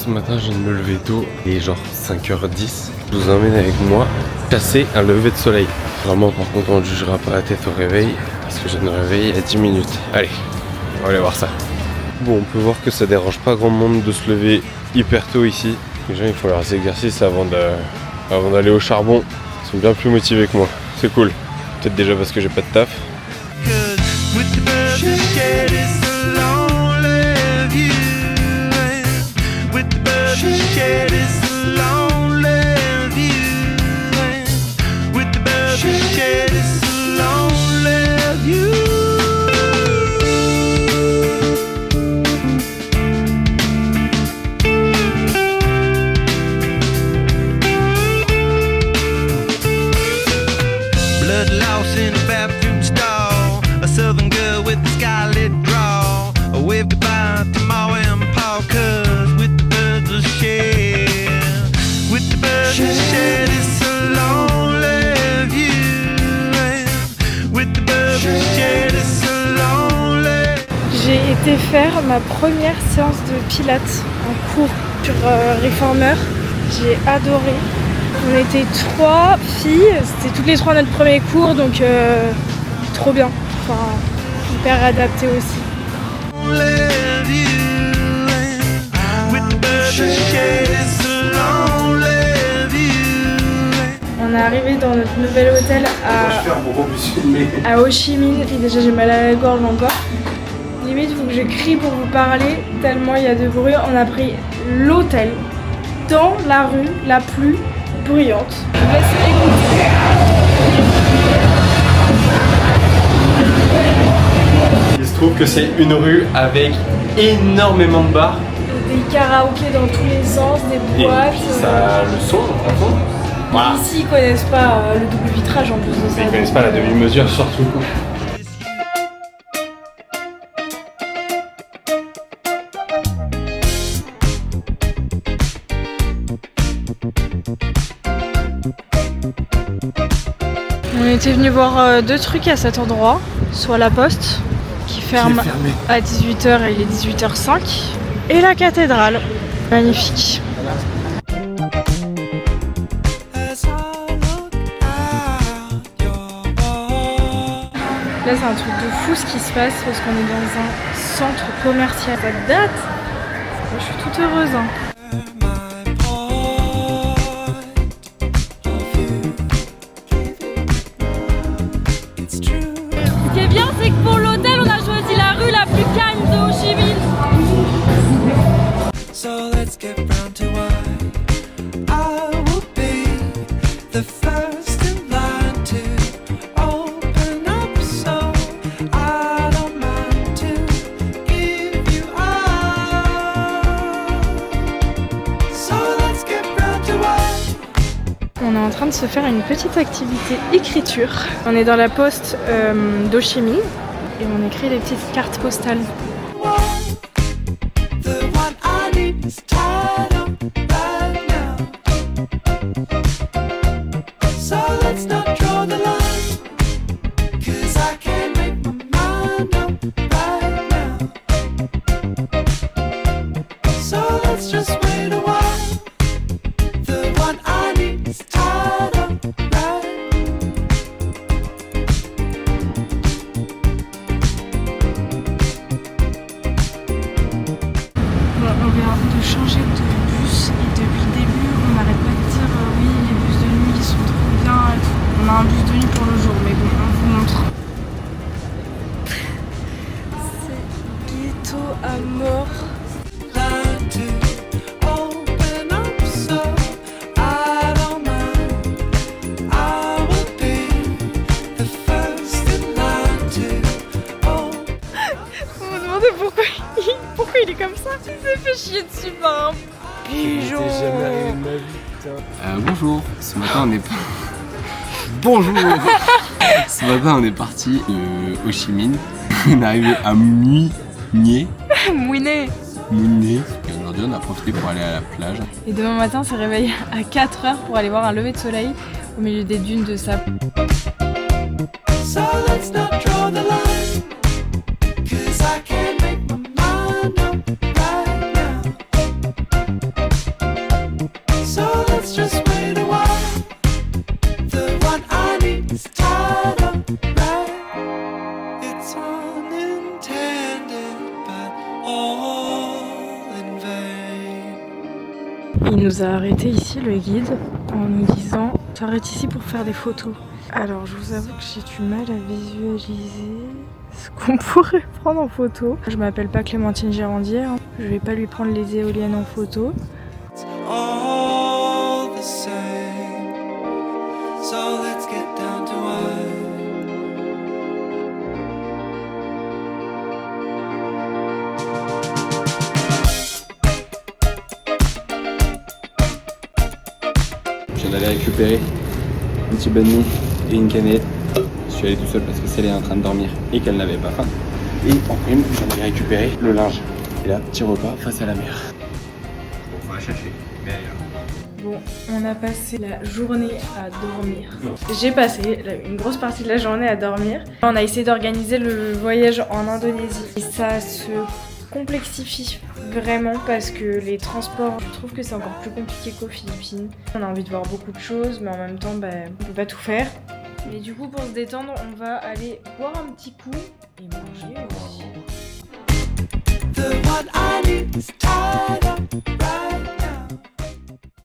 Ce matin, je viens de me lever tôt, il est genre 5h10. Je vous emmène avec moi chasser un lever de soleil. Vraiment, par contre, on ne jugera pas la tête au réveil, parce que je viens de me réveiller il y a 10 minutes. Allez, on va aller voir ça. Bon, on peut voir que ça dérange pas grand monde de se lever hyper tôt ici. Les gens, ils font leurs exercices avant d'aller au charbon. Ils sont bien plus motivés que moi. C'est cool. Peut-être déjà parce que j'ai pas de taf. J'ai été faire ma première séance de pilates en cours sur Reformer. J'ai adoré. On était 3 filles, c'était toutes les 3 notre premier cours, donc trop bien. Enfin, hyper adapté aussi. On est arrivé dans notre nouvel hôtel à Ho Chi Minh. Et déjà j'ai mal à la gorge encore. Limite il faut que je crie pour vous parler tellement il y a de bruit. On a pris l'hôtel dans la rue la plus bruyante. Je vous laisse écouter. Il se trouve que c'est une rue avec énormément de bars. Des karaokés dans tous les sens, des boîtes. Et puis ça, le son, en fond. Voilà. Ici ils connaissent pas le double vitrage en plus de ça. Mais ils connaissent pas la demi-mesure surtout. On était venu voir 2 trucs à cet endroit, soit la Poste qui ferme à 18h et il est 18h05 et la cathédrale, magnifique. Là c'est un truc de fou ce qui se passe parce qu'on est dans un centre commercial. Ça date. Moi, je suis toute heureuse. Hein. Ce qui est bien c'est que pour l'hôtel on a choisi la rue la plus calme de Ho Chi Minh. So let's get round to why I will be the first in line to open up, so I don't mind to give you all. So let's get round to why. On est en train de se faire une petite activité écriture. On est dans la poste d'Ho Chi Minh et on écrit des petites cartes postales. On vient de changer de bus et depuis le début on n'arrête pas de dire oui les bus de nuit ils sont trop bien et tout. On a un bus de nuit pour le jour mais bon on vous montre. C'est ghetto à mort. Pourquoi il est comme ça? Il s'est fait chier dessus par un pigeon. Bonjour, ce matin on est Bonjour. Ce matin on est parti de Ho Chi Minh. On est arrivé à Mouiné. Mouiné. Et aujourd'hui on a profité pour aller à la plage. Et demain matin on s'est réveillé à 4h pour aller voir un lever de soleil au milieu des dunes de sable. So let's not draw the line, 'cause I can't make my mind up right now. Il nous a arrêté ici, le guide, en nous disant « T'arrêtes ici pour faire des photos ». Alors je vous avoue que j'ai du mal à visualiser ce qu'on pourrait prendre en photo. Je m'appelle pas Clémentine Gérandier, hein. Je vais pas lui prendre les éoliennes en photo. Je viens d'aller récupérer un petit banh mi et une canette. Je suis allé tout seul parce que Céline est en train de dormir et qu'elle n'avait pas faim. Et en prime, j'en ai récupéré le linge. Et là, petit repas face à la mer. Bon, on va chercher, mais Bon, on a passé la journée à dormir. J'ai passé une grosse partie de la journée à dormir. On a essayé d'organiser le voyage en Indonésie. Et ça se complexifie vraiment parce que les transports, je trouve que c'est encore plus compliqué qu'aux Philippines. On a envie de voir beaucoup de choses, mais en même temps, on peut pas tout faire. Mais du coup, pour se détendre, on va aller boire un petit coup et manger aussi.